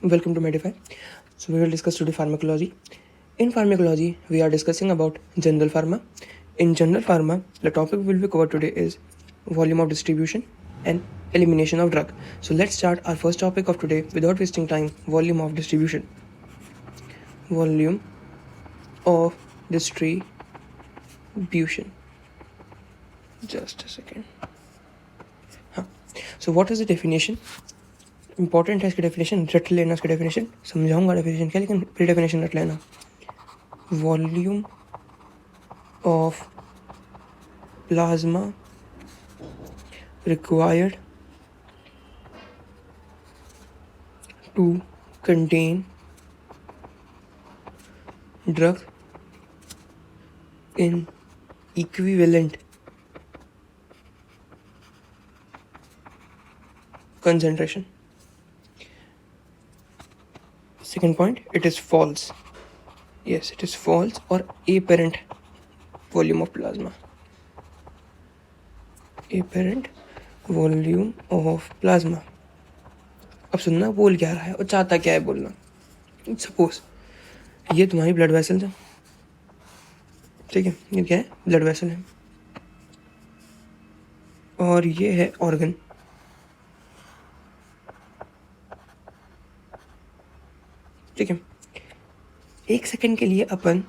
Welcome to Medify. So we will discuss today pharmacology. In pharmacology, we are discussing about general pharma. In general pharma, the topic we will be covered today is volume of distribution and elimination of drug. So let's start our first topic of today without wasting time. Volume of distribution. Volume of distribution. Just a second. So what is the definition? Important है इसकी definition, रट लेना इसकी definition, समझाऊंगा definition क्या, लेकिन pre definition रट लेना. Volume of plasma required to contain drug in equivalent concentration. Second point, it is false. Yes, it is false or apparent volume of plasma. Apparent volume of plasma. अब सुनना बोल क्या रहा है और चाहता क्या है बोलना. सपोज ये तुम्हारी ब्लड वेसल है, ठीक है, ये क्या है, ब्लड वेसल है, और ये है ऑर्गन. ठीक है, एक सेकंड के लिए अपन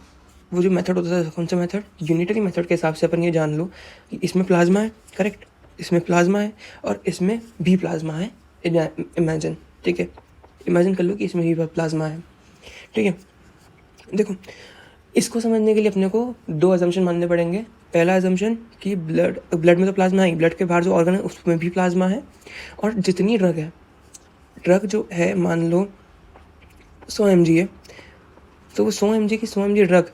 वो जो मेथड होता था, कौन सा मेथड, यूनिटरी मेथड के हिसाब से अपन ये जान लो कि इसमें प्लाज्मा है, करेक्ट, इसमें प्लाज्मा है और इसमें भी प्लाज्मा है. इमेजिन, ठीक है, इमेजिन कर लो कि इसमें भी प्लाज्मा है. ठीक है, देखो इसको समझने के लिए अपने को दो अजम्पशन मानने पड़ेंगे. पहला अजम्पशन कि ब्लड में तो प्लाज्मा है, ब्लड के बाहर जो ऑर्गन है उसमें भी प्लाज्मा है, और जितनी ड्रग है, ड्रग जो है मान लो 100 mg है, तो वो 100 mg की 100 mg ड्रग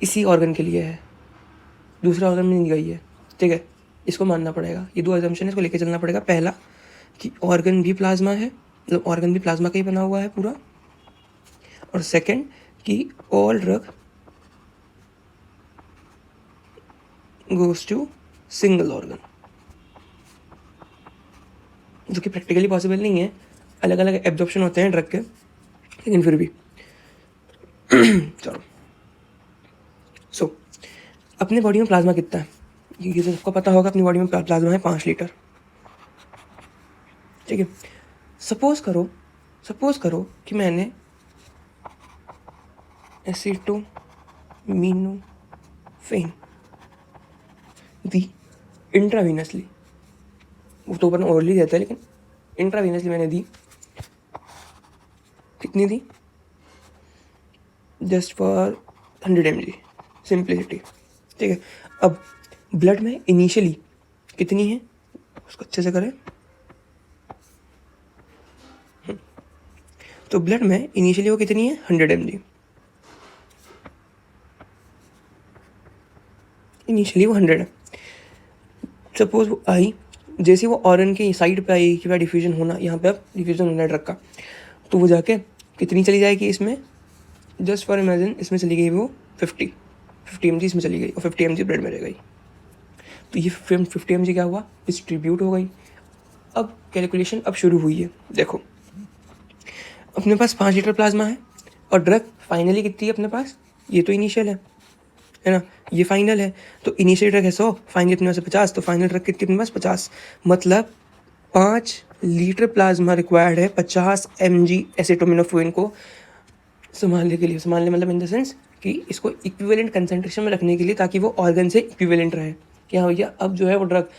इसी ऑर्गन के लिए है, दूसरा ऑर्गन में नहीं गई है. ठीक है, इसको मानना पड़ेगा. ये दो अजम्पशन है, इसको लेके चलना पड़ेगा. पहला कि ऑर्गन भी प्लाज्मा है, मतलब ऑर्गन भी प्लाज्मा का ही बना हुआ है पूरा. और सेकंड कि all drug goes to single organ, जो कि प्रैक्टिकली पॉसिबल नहीं है. अलग अलग एब्जॉर्प्शन होते हैं ड्रग के, लेकिन फिर भी चलो. सो अपने बॉडी में प्लाज्मा कितना है, ये तो सबको पता होगा. अपनी बॉडी में प्लाज्मा है 5 लीटर. ठीक है, सपोज करो कि मैंने एसिटोमिनोफेन दी इंट्रावीनसली, वो तो अपन ओरली देता है, लेकिन इंट्रावीनसली मैंने दी. कितनी दी, जस्ट फॉर 100 mg, सिंप्लिसिटी. ठीक है, अब ब्लड में इनिशियली कितनी है, उसको अच्छे से करें. तो ब्लड में इनिशियली वो कितनी है, 100 mg. इनिशियली वो 100 है. सपोज वो आई, जैसे वो ऑर्गन के साइड पे आई कि भाई डिफ्यूजन होना, यहाँ पे अब डिफ्यूजन होना है ड्रग का, तो वो जाके कितनी चली जाएगी इसमें, जस्ट फॉर इमेजिन इसमें चली गई वो 50 mg इसमें चली गई, और 50 mg ब्लड में रह गई. तो ये 50 mg क्या हुआ, डिस्ट्रीब्यूट हो गई. अब कैलकुलेशन अब शुरू हुई है. देखो अपने पास 5 लीटर प्लाज्मा है, और ड्रग फाइनली कितनी है अपने पास, ये तो इनिशियल है ना, ये फाइनल है. तो इनिशियल ड्रग है 100, फाइनल अपने पास 50, तो फाइनल ड्रग कितनी अपने पास 50. मतलब 5 लीटर प्लाज्मा रिक्वायर्ड है 50 mg एसिटोमिनोफेन को संभालने के लिए. संभालने मतलब इन द सेंस कि इसको इक्विवेलेंट कंसंट्रेशन में रखने के लिए, ताकि वो ऑर्गन से इक्विवेलेंट रहे. कि हाँ भैया अब जो है वो ड्रग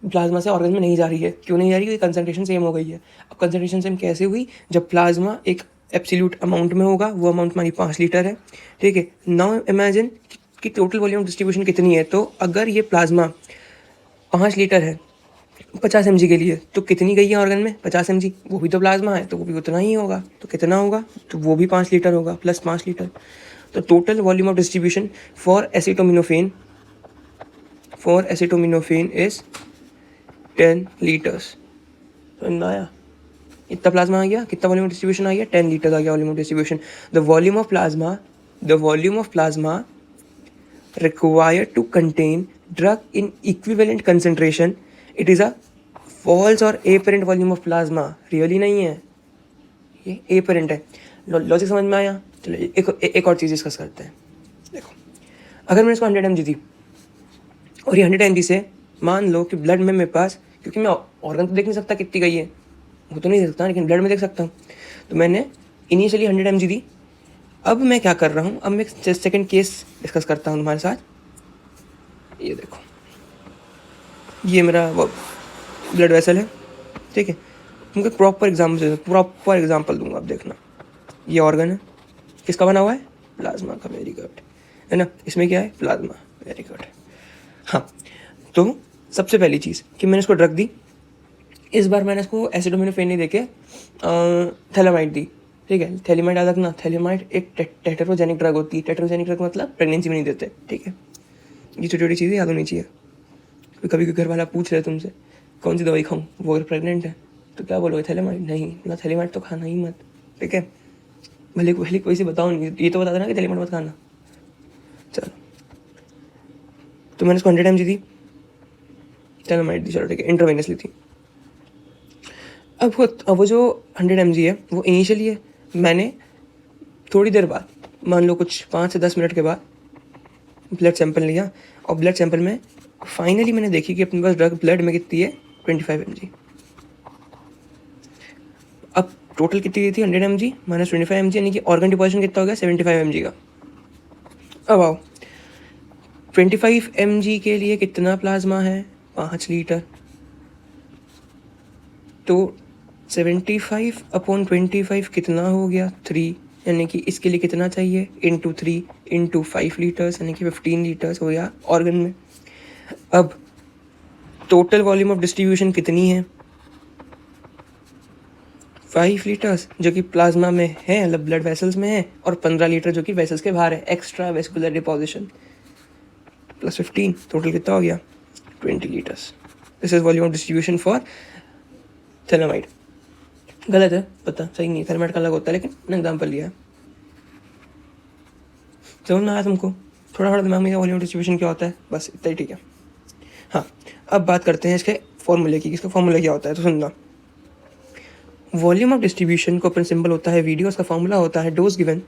प्लाज्मा से ऑर्गन में नहीं जा रही है. क्यों नहीं जा रही है, क्योंकि कंसंट्रेशन सेम हो गई है. अब कंसंट्रेशन सेम कैसे हुई, जब प्लाज्मा एक एब्सोल्यूट अमाउंट में होगा, वो अमाउंट हमारी 5 लीटर है. ठीक है, नाउ इमेजिन कि टोटल वॉल्यूम डिस्ट्रीब्यूशन कितनी है. तो अगर ये प्लाज्मा 5 लीटर है 50 mg के लिए, तो कितनी गई है ऑर्गन में, 50 mg. वो भी तो प्लाज्मा है, तो वो भी उतना ही होगा. तो कितना होगा, तो वो भी 5 लीटर होगा प्लस 5 लीटर. तो total volume of distribution for acetaminophen is 10 litres. समझ में आया, इतना प्लाज्मा आ गया, कितना वॉल्यूम ऑफ डिस्ट्रीब्यूशन आ गया, 10 लीटर आ गया volume of distribution. The volume of plasma required to contain drug in equivalent concentration, it is a false or apparent volume of plasma. Really नहीं है, ये ए पेरेंट है। Logic समझ में आया? चलो एक और चीज़ डिस्कस करते हैं। देखो, अगर मैंने इसको 100 mg दी और ये 100 mg से मान लो कि ब्लड में मेरे पास, क्योंकि मैं ऑर्गन तो देख नहीं सकता कितनी गई है, वो तो नहीं देख सकता, लेकिन ब्लड में देख सकता हूँ, तो मैंने इनिशियली 100 mg दी। अब मैं क्या कर रहा हूँ, अब मैं सेकंड केस डिस्कस करता हूँ तुम्हारे साथ। ये देखो, ये मेरा वो ब्लड वेसल है, ठीक है। तुमको प्रॉपर एग्जाम्पल दूंगा, अब देखना। ये ऑर्गन है, किसका बना हुआ है? प्लाज्मा का। वेरी गुड, है ना। इसमें क्या है? प्लाज्मा। Very good. हाँ, तो सबसे पहली चीज़ कि मैंने इसको ड्रग दी। इस बार मैंने इसको एसिडोमिनोफेन नहीं देके थैलेमाइड दी, ठीक है। थैलेमाइड याद रखना, थैलेमाइड एक टेट्रोजेनिक ड्रग होती है। टेट्रोजेनिक ड्रग मतलब प्रेगनेंसी में नहीं देते, ठीक है। ये छोटी छोटी चीज़ें याद होनी चाहिए। कभी घर वाला पूछ रहे तुमसे कौन सी दवाई खाऊं, वो अगर प्रेग्नेंट है तो क्या बोलोगे? थैलेमाइड। नहीं ना, थैलेमाइड तो खाना ही मत, ठीक है। भले भले कोई से बताओ नहीं, ये तो बता देना कि थैलेमाइड मत खाना। चलो, तो मैंने इसको 100 mg दी, थैलेमाइड दी, चलो ठीक है, इंट्रावेनसली थी। अब वो जो 100 mg है वो इनिशियली है। मैंने थोड़ी देर बाद, मान लो कुछ 5 से 10 मिनट के बाद ब्लड सैंपल लिया, और ब्लड सैंपल में फाइनली मैंने देखी कि अपने पास ड्रग ब्लड में कितनी है? 25 mg। अब टोटल कितनी थी? 100 mg माइनस 25 mg, यानी कि ऑर्गन डिपोजिशन कितना हो गया? 75 mg का। अब आओ, 25 mg के लिए कितना प्लाज्मा है? 5 लीटर। तो 75/25 कितना हो गया? 3, यानी कि इसके लिए कितना चाहिए? इंटू 3 इंटू 5 लीटर्स, यानी कि 15 लीटर्स हो गया ऑर्गन में। अब टोटल वॉल्यूम ऑफ डिस्ट्रीब्यूशन कितनी है? 5 लीटर्स, जो कि प्लाज्मा में है, मतलब ब्लड वेसल्स में है, और 15 लीटर जो कि वेसल्स के बाहर है, extra vascular deposition, plus 15, total कितना हो गया? 20 litres. This is volume of distribution for phthalimide. गलत है पता, सही नहीं है, थैलेमाइड का अलग होता है, लेकिन मैंने एग्जाम्पल लिया है। समझ में आया तुमको? थोड़ा थोड़ा दिमाग में वॉल्यूम डिस्ट्रीब्यूशन क्या होता है, बस इतना ही, ठीक है। हाँ, अब बात करते हैं इसके फॉर्मूले की। इसका फॉर्मूला क्या होता है, तो सुनना। वॉल्यूम ऑफ डिस्ट्रीब्यूशन को अपन सिंबल होता है वीडियो, उसका फॉर्मूला होता है dose given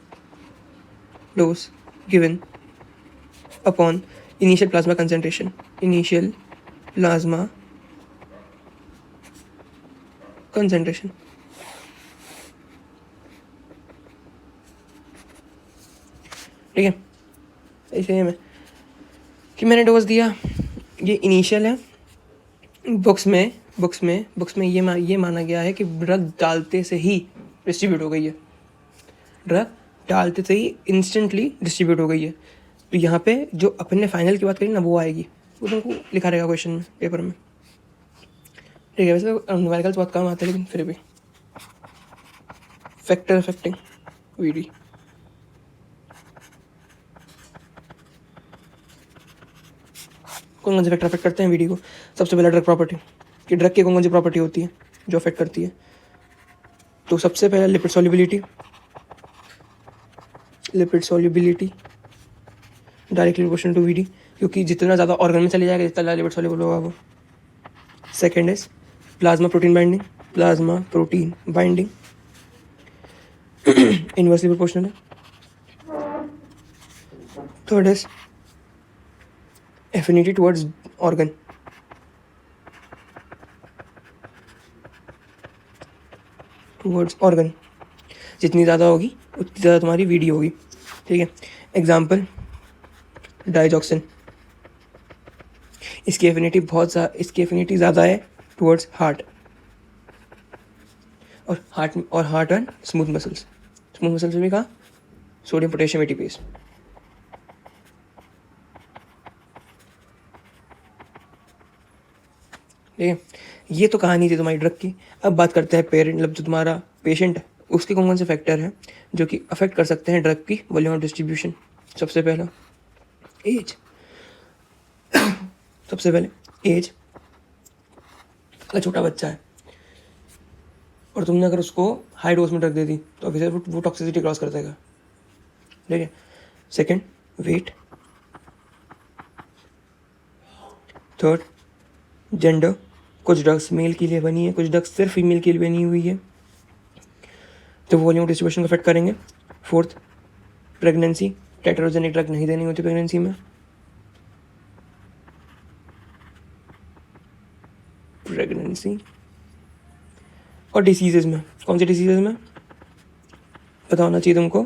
upon initial plasma concentration. Initial plasma concentration, ठीक है। ऐसे में कि मैंने डोज दिया, ये इनिशियल है। बुक्स में ये माना गया है कि ड्रग डालते से ही डिस्ट्रीब्यूट हो गई है, ड्रग डालते से ही इंस्टेंटली डिस्ट्रीब्यूट हो गई है। तो यहाँ पे जो अपन ने फाइनल की बात करी ना, वो आएगी, वो तुमको लिखा रहेगा क्वेश्चन में, पेपर में, ठीक है। वैसे न्यूमेरिकल्स बहुत कम आते हैं, लेकिन फिर भी फैक्टर अफेक्टिंग वीडी, कौन कौन से फैक्टर अफेक्ट करते हैं वीडी को? सबसे पहला ड्रग प्रॉपर्टी, कि ड्रग की कौन कौन सी प्रॉपर्टी होती है जो अफेक्ट करती है। तो सबसे पहला lipid solubility directly proportional to VD, क्योंकि जितना ज़्यादा ऑर्गन में चले जाएगा जितना ज़्यादा लिपिड सॉल्युबल होगा वो। Second is plasma protein binding inversely proportional है। Third is affinity towards organ, जितनी ज़्यादा होगी उतनी ज़्यादा तुम्हारी वीडी होगी, ठीक है। एग्जाम्पल डाइजॉक्सिन, इसकी एफिनिटी ज़्यादा है towards heart and smooth muscles में कहा सोडियम पोटेशियम एटीपीज, ठीक है। ये तो कहानी थी तुम्हारी ड्रग की। अब बात करते हैं मतलब जो तुम्हारा पेशेंट है उसके कौन कौन से फैक्टर हैं जो कि अफेक्ट कर सकते हैं ड्रग की वॉल्यूम ऑफ डिस्ट्रीब्यूशन। सबसे पहला एज, अगर छोटा बच्चा है और तुमने अगर उसको हाई डोज में ड्रग दे दी तो ऑब्वियसली वो टॉक्सिसिटी क्रॉस कर देगा, ठीक है। Second, weight. थर्ड, जेंडर, कुछ ड्रग्स मेल के लिए बनी है, कुछ ड्रग्स सिर्फ फीमेल के लिए बनी हुई है। तो वॉल्यूम डिस्ट्रीब्यूशन को अफेक्ट करेंगे। फोर्थ, प्रेगनेंसी, टेट्रोजेनिक ड्रग नहीं देनी होती प्रेगनेंसी में। प्रेगनेंसी और डिसीजेज में, कौन सी डिसीजेज में पता होना चाहिए तुमको,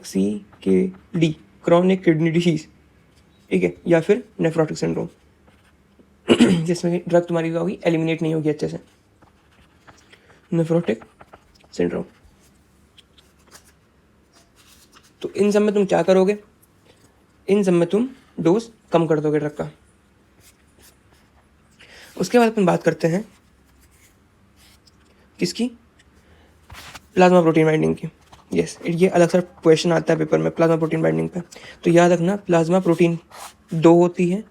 CKD, क्रॉनिक किडनी डिसीज, ठीक है, या फिर नेफ्रोटिक सिंड्रोम जिसमें ड्रग तुम्हारी होगी एलिमिनेट नहीं होगी अच्छे से, नेफ्रोटिक सिंड्रोम। तो इन सब में तुम क्या करोगे, इन सब में तुम डोज कम कर दोगे ड्रग का। उसके बाद अपन बात करते हैं किसकी, प्लाज्मा प्रोटीन बाइंडिंग की। यस, ये अलग सा क्वेश्चन आता है पेपर में प्लाज्मा प्रोटीन बाइंडिंग पे। तो याद रखना प्लाज्मा प्रोटीन 2 होती है,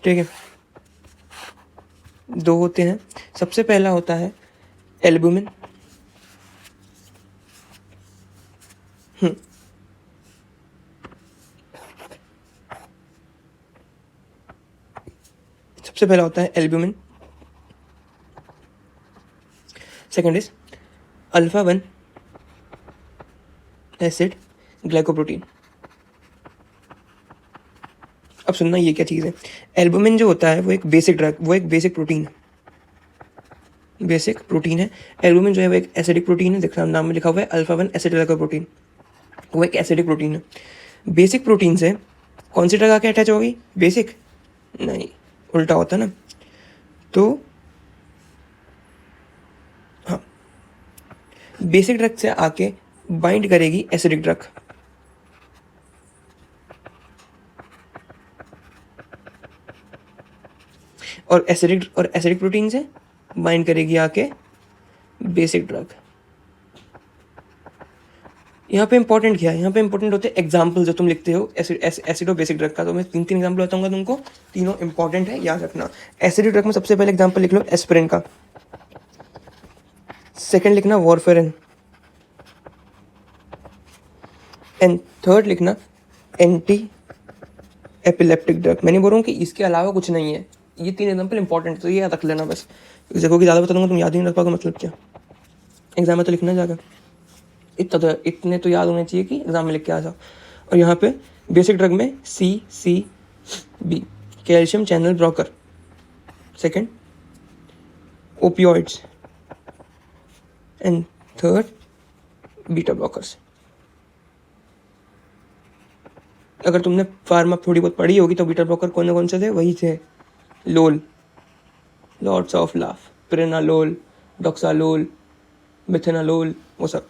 ठीक है, 2 होते हैं। सबसे पहला होता है एल्बुमिन, सबसे पहला होता है albumin. Second is alpha 1 acid glycoprotein. अब सुनना ये क्या चीज़ है। एल्बुमिन जो होता है वो एक बेसिक ड्रग, वो एक बेसिक प्रोटीन है, बेसिक प्रोटीन है। एल्बुमिन जो है वो एक एसिडिक प्रोटीन है, देखना नाम में लिखा हुआ है अल्फा 1 एसिड ग्लाइकोप्रोटीन, वो एक एसिडिक प्रोटीन है। बेसिक प्रोटीन से कौन सी ड्रग आके अटैच होगी, बेसिक नहीं, उल्टा होता ना। तो हाँ, बेसिक ड्रग से आके बाइंड करेगी एसिडिक ड्रग, और एसिडिक प्रोटीन से बाइंड करेगी आके बेसिक ड्रग। यहाँ पे इंपॉर्टेंट क्या है, यहाँ पे इंपॉर्टेंट होते हैं एग्जाम्पल जो तुम लिखते हो एसिड और बेसिक ड्रग का। तो मैं 3 एग्जाम्पल बताऊंगा तुमको, तीनों इंपॉर्टेंट है, याद रखना। एसिडिक ड्रग में सबसे पहले एग्जाम्पल लिख लो एस्पिरिन का, सेकंड लिखना वॉरफेरिन, एंड थर्ड लिखना एंटी एपिलेप्टिक ड्रग। मैंने बोल रहा हूँ कि इसके अलावा कुछ नहीं है, ये 3 एग्जाम्पल इंपॉर्टेंट, तो ये याद रख लेना बस। देखो कि ज़्यादा बता दूंगा तुम याद ही नहीं रख पाओगे, मतलब क्या, एग्जाम में तो लिखना जाएगा, इतने तो याद होने चाहिए कि एग्जाम में लिख के आ जाओ। और यहाँ पे बेसिक ड्रग में CCB, calcium channel blocker, second opioids, and third beta blockers. अगर तुमने फार्मा थोड़ी बहुत पढ़ी होगी तो बीटा ब्लॉकर कौन से थे, वही थे लोल, लॉट्स ऑफ लाफ, प्रेनालोल, डॉक्सालोल, मिथेनालोल, वो सब।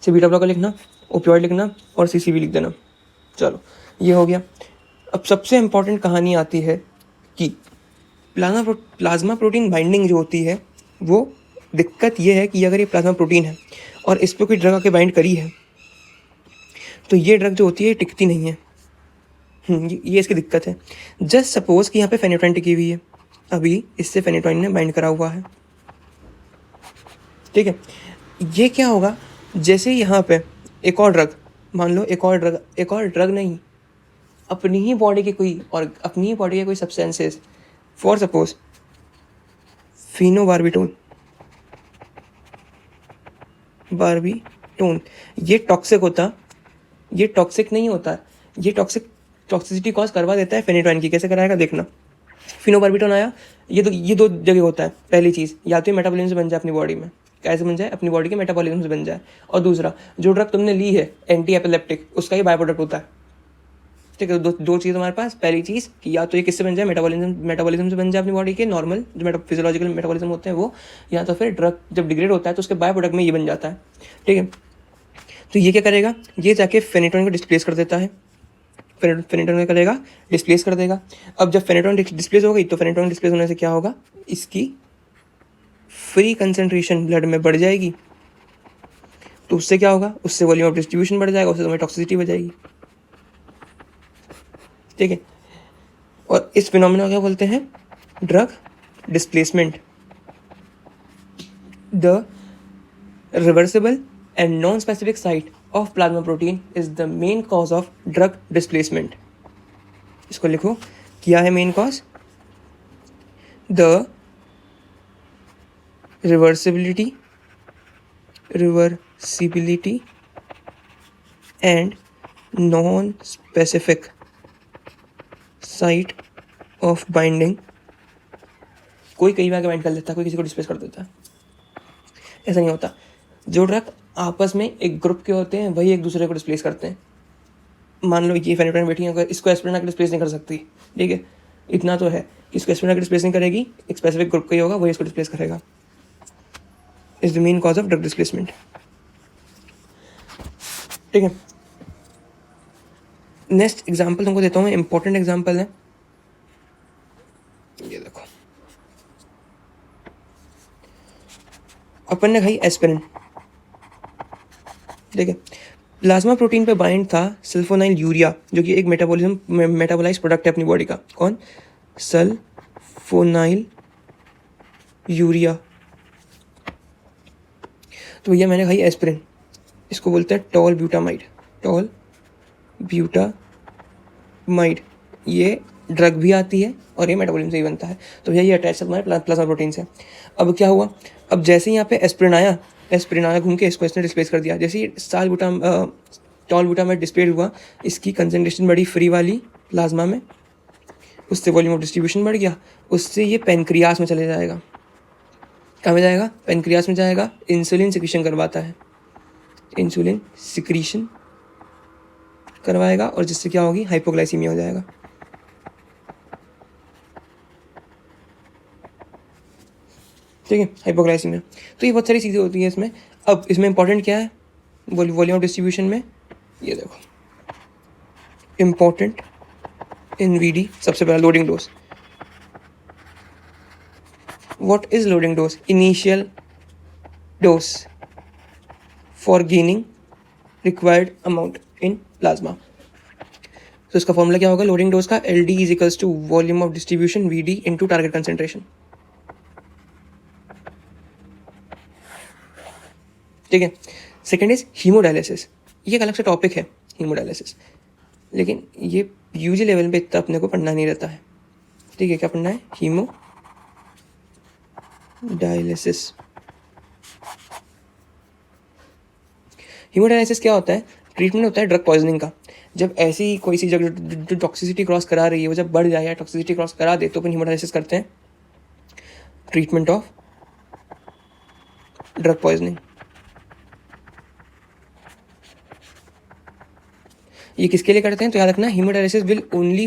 से बीटा ब्लॉकर लिखना, ओपियोइड लिखना और CCB लिख देना। चलो ये हो गया। अब सबसे इम्पॉर्टेंट कहानी आती है कि प्लाज्मा प्रोटीन बाइंडिंग जो होती है, वो दिक्कत ये है कि अगर ये प्लाज्मा प्रोटीन है और इस पर कोई ड्रग आके बाइंड करी है तो ये ड्रग जो होती है टिकती नहीं है। ये इसकी दिक्कत है। जस्ट सपोज कि यहाँ पे फेनेटोइन टिकी हुई है, अभी इससे फेनेटोइन ने बाइंड करा हुआ है, ठीक है। ये क्या होगा, जैसे यहाँ पे एक और ड्रग, मान लो एक और ड्रग नहीं, अपनी ही बॉडी के कोई सब्सटेंसेस, फॉर सपोज फिनोबार्बिटोन, ये टॉक्सिक होता, ये टॉक्सिक नहीं होता, ये टॉक्सिसिटी कॉज करवा देता है फेनेटोइन की। कैसे कराएगा देखना, फिनोबार्बिटोन आया, ये दो जगह होता है। पहली चीज़, या तो ये मेटाबॉलिज्म से बन जाए अपनी बॉडी में, कैसे बन जाए, अपनी बॉडी के मेटाबॉलिज्म से बन जाए, और दूसरा जो ड्रग तुमने ली है एंटी एपिलेप्टिक, उसका ही बाय प्रोडक्ट होता है, ठीक है। दो चीज़ हमारे पास, पहली चीज़ कि या तो ये किससे बन जाए, मेटाबॉलिज्म से बन जाए अपनी बॉडी के नॉर्मल जो फिजियोलॉजिकल मेटाबॉलिज्म होते हैं वो, या तो फिर ड्रग जब डिग्रेड होता है तो उसके बाय प्रोडक्ट में ये बन जाता है, ठीक है। तो ये क्या करेगा, ये जाके फेनेटोइन को डिस्प्लेस कर देता है, फेनेटोइन क्या करेगा, डिस्प्लेस कर देगा। अब जब फेनेटोइन डिस्प्लेस होगी तो फेनेटोइन डिस्प्लेस होने से क्या होगा, इसकी फ्री कंसंट्रेशन ब्लड में बढ़ जाएगी, तो उससे क्या होगा, उससे वॉल्यूम ऑफ डिस्ट्रीब्यूशन बढ़ जाएगा, उससे तुम्हें टॉक्सिसिटी बढ़ जाएगी, ठीक है। और इस फिनोमेना को क्या बोलते हैं, drug displacement. The reversible and non specific site of plasma protein is the main cause of drug displacement. इसको लिखो, क्या है main cause, the reversibility and non specific site of binding. कोई कई बार बाइंड कर लेता है, कोई किसी को डिस्प्लेस कर देता है। ऐसा नहीं होता। जो ड्रग आपस में एक ग्रुप के होते हैं वही एक दूसरे को डिस्प्लेस करते हैं। मान लो ये फेनिप्रिन बैठी है, अगर इसको एस्पिरिन आकर डिस्प्लेस नहीं कर सकती, ठीक है, इतना तो है कि इसको एस्पिरिन आकर डिस्प्लेस नहीं करेगी, एक स्पेसिफिक ग्रुप का ही होगा, वही इसको डिस्प्लेस करेगा। Is the main cause of drug displacement. ठीक है, नेक्स्ट एग्जाम्पल तुमको देता हूँ मैं, इंपॉर्टेंट एग्जाम्पल है, ये देखो। अपन ने खाई एस्पिरिन, ठीक है, प्लाज्मा प्रोटीन पे बाइंड था सल्फोनाइल यूरिया, जो कि एक मेटाबोलाइज प्रोडक्ट है अपनी बॉडी का। कौन? Sulfonyl urea. तो भैया मैंने खाई एस्पिरिन, इसको बोलते हैं टॉल ब्यूटामाइड। ये ड्रग भी आती है और ये मेटाबॉलिज्म से ही बनता है। तो भैया ये अटैच है हमारे प्लाज्मा प्रोटीन से। अब क्या हुआ, अब जैसे ही यहाँ पे एस्पिरिन आया घूम के, इसको इसने डिस्प्लेस कर दिया। जैसे ही टॉल ब्यूटामाइड डिस्प्लेस हुआ, इसकी कंसंट्रेशन बढ़ी फ्री वाली प्लाज्मा में, उससे वॉल्यूम ऑफ डिस्ट्रीब्यूशन बढ़ गया, उससे ये पेनक्रियास में चले जाएगा। कहाँ में जाएगा? पेनक्रियास में जाएगा। इंसुलिन सिक्रीशन करवाता है, इंसुलिन सिक्रीशन करवाएगा, और जिससे क्या होगी? हाइपोग्लाइसीमिया हो जाएगा। ठीक है, हाइपोग्लाइसीमिया। तो ये बहुत सारी चीज़ें होती हैं इसमें। अब इसमें इंपॉर्टेंट क्या है वॉल्यूम ऑफ डिस्ट्रीब्यूशन में? ये देखो, इंपॉर्टेंट एनवीडी। सबसे पहला loading dose. What is loading dose? Initial dose for gaining required amount in plasma. तो इसका फॉर्मूला क्या होगा लोडिंग डोज का? LD is equals to volume of distribution VD into target concentration. ठीक है, सेकेंड इज हीमोडायलिसिस। ये एक अलग से टॉपिक है हीमोडायलिसिस, लेकिन ये यूजी लेवल पे इतना अपने को पढ़ना नहीं रहता है। ठीक है, क्या पढ़ना है? हीमोडायलिसिस। हीमोडायलिसिस क्या होता है? ट्रीटमेंट होता है ड्रग पॉइजनिंग का। जब ऐसी कोई सी जगह जो टॉक्सिसिटी क्रॉस करा रही है वो जब बढ़ जाए या टॉक्सिसिटी क्रॉस करा दे तो अपन हीमोडायलिसिस करते हैं, ट्रीटमेंट ऑफ ड्रग पॉइजनिंग। ये किसके लिए करते हैं? तो याद रखना, haemodialysis will only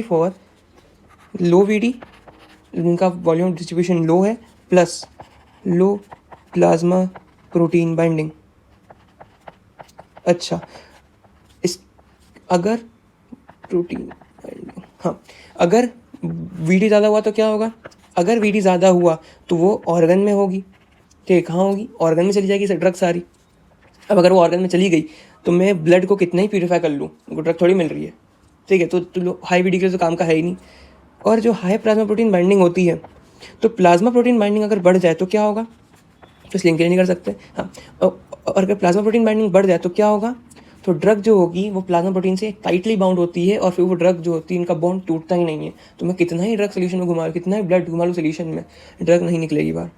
for low VD, जिनका वॉल्यूम डिस्ट्रीब्यूशन लो है, plus low plasma protein binding. अच्छा, अगर प्रोटीन बाइंडिंग, हाँ, अगर VD ज़्यादा हुआ तो क्या होगा? अगर VD ज़्यादा हुआ तो वो ऑर्गन में होगी। ठीक, कहाँ होगी? ऑर्गन में चली जाएगी ड्रग सारी। अब अगर वो ऑर्गन में चली गई तो मैं ब्लड को कितना ही प्यूरीफाई कर लूँ, वो ड्रग थोड़ी मिल रही है। ठीक है, तो हाई VD के तो काम का है ही नहीं। और जो हाई प्लाज्मा प्रोटीन बाइंडिंग होती है, तो प्लाज्मा प्रोटीन बाइंडिंग अगर बढ़ जाए तो क्या होगा? तो इस लिंक नहीं कर सकते। हाँ, और अगर प्लाज्मा प्रोटीन बाइंडिंग बढ़ जाए तो क्या होगा? तो ड्रग जो होगी वो प्लाज्मा प्रोटीन से टाइटली बाउंड होती है, और फिर वो ड्रग जो होती है इनका बॉन्ड टूटता ही नहीं है। तो मैं कितना ही ड्रग सोल्यूशन में घुमा लूँ, कितना ही ब्लड घुमा लूँ सोल्यूशन में, ड्रग नहीं निकलेगी बाहर।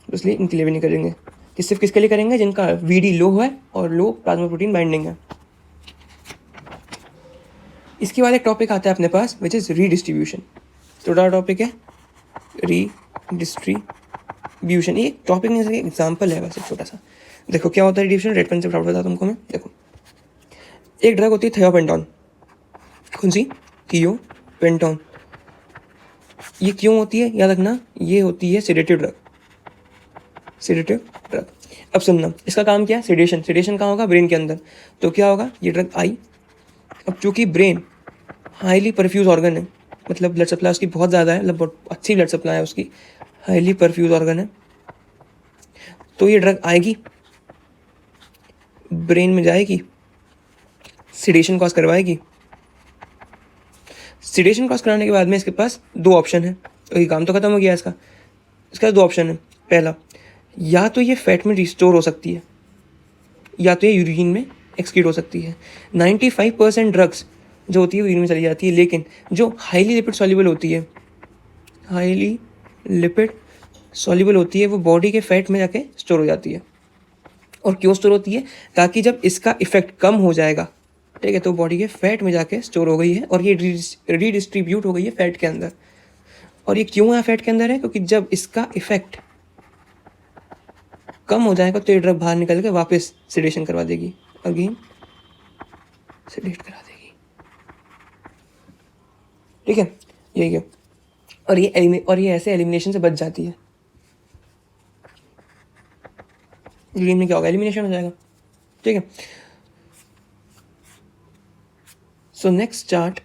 तो इसलिए इनके लिए भी नहीं करेंगे। कि सिर्फ किसके लिए करेंगे? जिनका VD लो है और लो प्लाज्मा प्रोटीन बाइंडिंग है। इसके बाद एक टॉपिक आता है अपने पास विच इज रीडिस्ट्रीब्यूशन। छोटा टॉपिक है रीडिस्ट्रीब्यूशन। ये टॉपिक नहीं, एग्जाम्पल है वैसे छोटा सा। देखो क्या होता है रीडिस्ट्रीब्यूशन, रेट पेन से फटाफट बताता तुमको मैं। देखो, एक ड्रग होती है थियोपेंटॉन। कौन सी? थियोपेंटॉन। ये क्यों होती है? याद रखना, ये होती है सेडेटिव ड्रग। अब सुनना, इसका काम क्या है? सेडेशन कहाँ होगा? ब्रेन के अंदर। तो क्या होगा? ये ड्रग आई। अब चूंकि ब्रेन हाईली परफ्यूज ऑर्गन है, मतलब ब्लड सप्लाई उसकी बहुत ज़्यादा है, मतलब बहुत अच्छी ब्लड सप्लाई है उसकी, हाईली परफ्यूज ऑर्गन है, तो ये ड्रग आएगी, ब्रेन में जाएगी, सेडेशन कॉज करवाएगी। सेडेशन कॉज कराने के बाद में इसके पास दो ऑप्शन है। तो ये काम तो खत्म हो गया इसका पास दो ऑप्शन है। पहला, या तो ये फैट में रिस्टोर हो सकती है, या तो ये यूरिन में एक्सक्रीट हो सकती है। 95% ड्रग्स जो होती है वो यूरिन में चली जाती है, लेकिन जो हाईली लिपिड सॉल्युबल होती है, हाईली लिपिड सॉल्युबल होती है वो बॉडी के फैट में जाके स्टोर हो जाती है। और क्यों स्टोर होती है? ताकि जब इसका इफेक्ट कम हो जाएगा, ठीक है, तो बॉडी के फैट में जाके स्टोर हो गई है और ये रीडिस्ट्रीब्यूट हो गई है फैट के अंदर। और ये क्यों है फैट के अंदर है? क्योंकि जब इसका इफेक्ट कम हो जाएगा तो ये ड्रग बाहर निकल के वापस सेडेशन करवा देगी, अगेन सेडेट करा देगी, ठीक है, यही है। और ये ऐसे एलिमिनेशन से बच जाती है। ग्रीन में क्या होगा? एलिमिनेशन हो जाएगा, ठीक है। So next chart